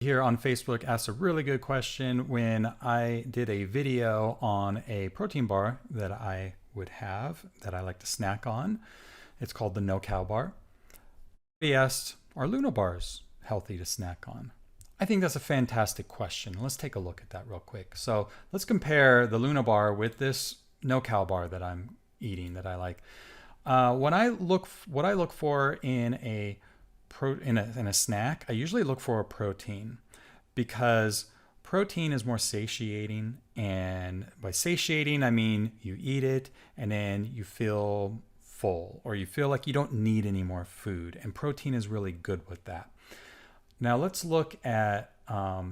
Here on Facebook asked a really good question when I did a video on a protein bar that I would have that I like to snack on. It's called the No Cow Bar. He asked, are Luna bars healthy to snack on? I think that's a fantastic question. Let's take a look at that real quick. So let's compare the Luna bar with this No Cow bar that I'm eating that I like. What I look for in a snack, I usually look for a protein because protein is more satiating. And by satiating, I mean you eat it and then you feel full or you feel like you don't need any more food. And protein is really good with that. Now let's look at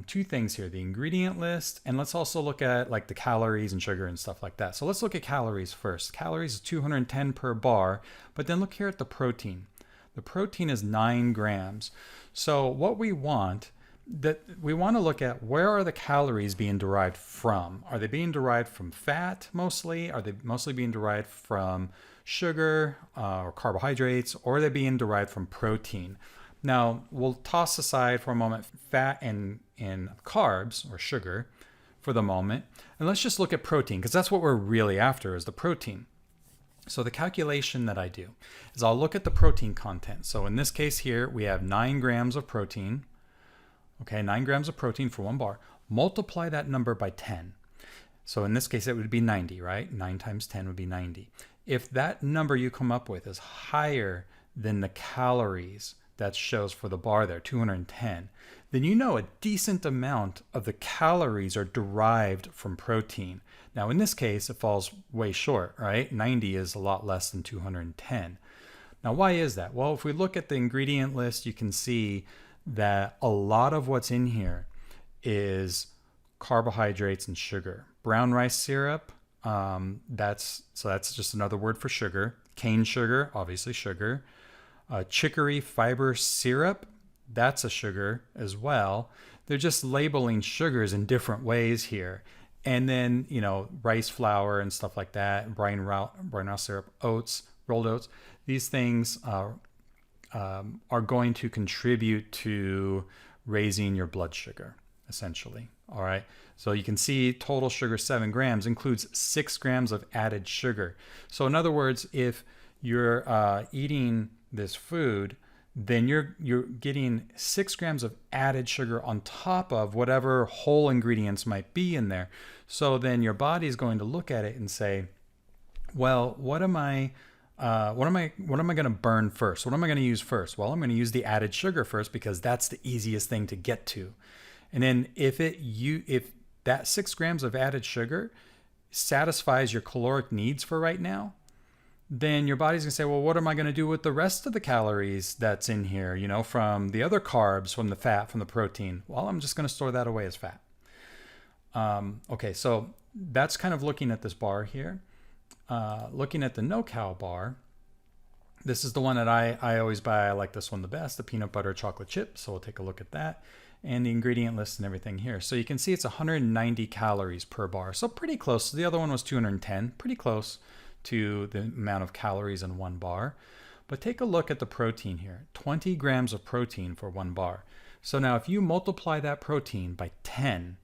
two things here, the ingredient list, and let's also look at like the calories and sugar and stuff like that. So let's look at calories first. Calories is 210 per bar, but then look here at the protein. The protein is 9 grams. So what we want to look at, where are the calories being derived from? Are they being derived from fat mostly? Are they mostly being derived from sugar or carbohydrates, or are they being derived from protein? Now we'll toss aside for a moment fat and carbs or sugar for the moment, and let's just look at protein because that's what we're really after, is the protein. So the calculation that I do is I'll look at the protein content. So in this case here, we have 9 grams of protein. Okay, 9 grams of protein for 1 bar. Multiply that number by 10. So in this case, it would be 90, right? 9 times 10 would be 90. If that number you come up with is higher than the calories that shows for the bar there, 210, then you know a decent amount of the calories are derived from protein. Now in this case, it falls way short, right? 90 is a lot less than 210. Now why is that? Well, if we look at the ingredient list, you can see that a lot of what's in here is carbohydrates and sugar. Brown rice syrup, that's just another word for sugar. Cane sugar, obviously sugar. Chicory fiber syrup, that's a sugar as well. They're just labeling sugars in different ways here. And then, rice flour and stuff like that, brown rice syrup, oats, rolled oats. These things are going to contribute to raising your blood sugar, essentially. All right. So you can see total sugar 7 grams includes 6 grams of added sugar. So in other words, if you're eating this food, then you're getting 6 grams of added sugar on top of whatever whole ingredients might be in there. So then your body is going to look at it and say, well, what am I going to burn first? What am I going to use first? Well, I'm going to use the added sugar first because that's the easiest thing to get to. And then if that 6 grams of added sugar satisfies your caloric needs for right now, then your body's gonna say, well, what am I gonna do with the rest of the calories that's in here, from the other carbs, from the fat, from the protein? Well, I'm just gonna store that away as fat. Okay, so that's kind of looking at this bar here. Looking at the No Cow bar, this is the one that I always buy. I like this one the best, the peanut butter chocolate chip. So we'll take a look at that and the ingredient list and everything here. So you can see it's 190 calories per bar. So pretty close. The other one was 210, pretty close to the amount of calories in 1 bar. But take a look at the protein here, 20 grams of protein for 1 bar. So now if you multiply that protein by 10,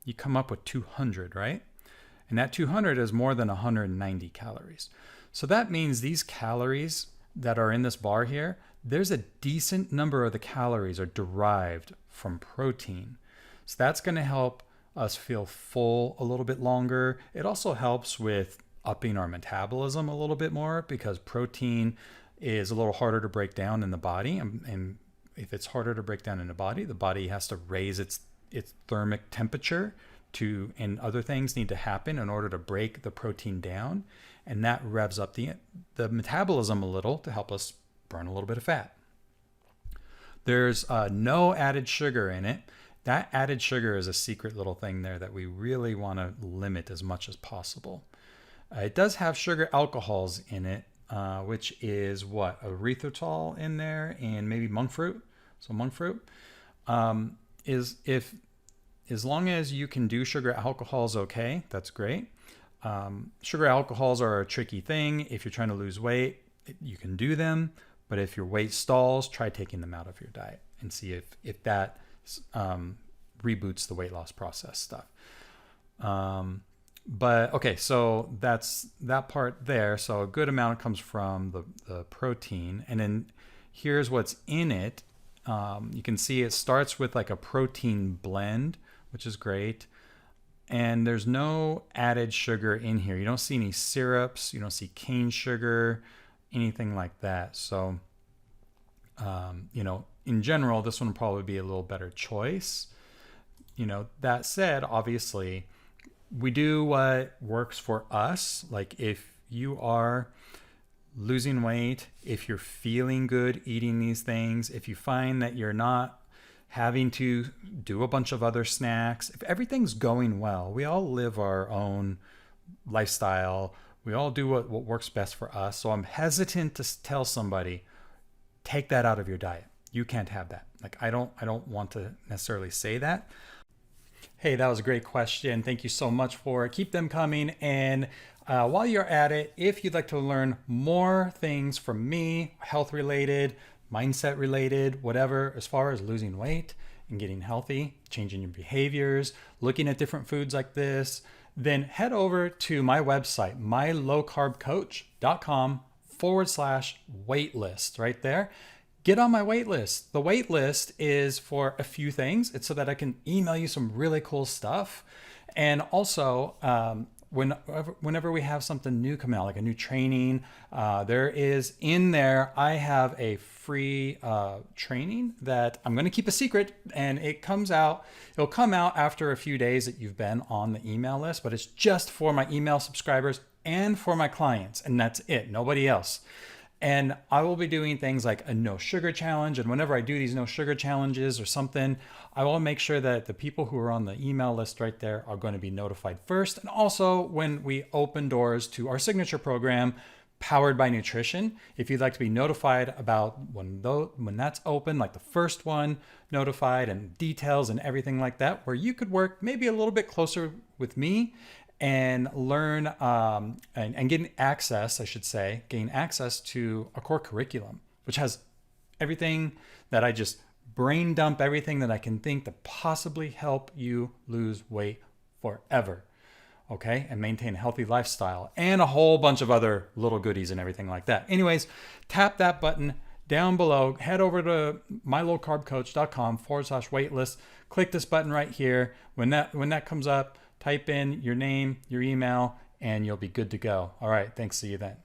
you come up with 200, right? And that 200 is more than 190 calories. So that means these calories that are in this bar here, there's a decent number of the calories are derived from protein. So that's going to help us feel full a little bit longer. It also helps with upping our metabolism a little bit more because protein is a little harder to break down in the body. And if it's harder to break down in the body has to raise its thermic temperature and other things need to happen in order to break the protein down. And that revs up the metabolism a little to help us burn a little bit of fat. There's no added sugar in it. That added sugar is a secret little thing there that we really want to limit as much as possible. It does have sugar alcohols in it, which is what? Erythritol in there and maybe monk fruit. So monk fruit as long as you can do sugar alcohols, okay, that's great. Sugar alcohols are a tricky thing. If you're trying to lose weight, you can do them. But if your weight stalls, try taking them out of your diet and see if that reboots the weight loss process stuff. But okay, so that's that part there. So a good amount comes from the protein. And then here's what's in it. You can see it starts with like a protein blend, which is great. And there's no added sugar in here. You don't see any syrups. You don't see cane sugar, anything like that. So, in general, this one would probably be a little better choice. That said, obviously, we do what works for us. Like if you are losing weight, if you're feeling good eating these things, if you find that you're not having to do a bunch of other snacks, if everything's going well, we all live our own lifestyle. We all do what works best for us. So I'm hesitant to tell somebody, take that out of your diet. You can't have that. Like I don't want to necessarily say that. Hey, that was a great question. Thank you so much for it. Keep them coming. And while you're at it, if you'd like to learn more things from me, health related, mindset related, whatever, as far as losing weight and getting healthy, changing your behaviors, looking at different foods like this, then head over to my website, mylowcarbcoach.com/waitlist right there. Get on my wait list. The wait list is for a few things. It's so that I can email you some really cool stuff. And also, whenever we have something new come out, like a new training, there is in there, I have a free training that I'm going to keep a secret, and it'll come out after a few days that you've been on the email list, but it's just for my email subscribers and for my clients, and that's it, nobody else. And I will be doing things like a no sugar challenge. And whenever I do these no sugar challenges or something, I will make sure that the people who are on the email list right there are going to be notified first. And also when we open doors to our signature program, Powered by Nutrition, if you'd like to be notified about when that's open, like the first one notified and details and everything like that, where you could work maybe a little bit closer with me and learn and gain access to a core curriculum, which has everything that I just brain dump, everything that I can think to possibly help you lose weight forever, okay? And maintain a healthy lifestyle and a whole bunch of other little goodies and everything like that. Anyways, tap that button down below, head over to mylowcarbcoach.com/waitlist, click this button right here. When that comes up, type in your name, your email, and you'll be good to go. All right, thanks. See you then.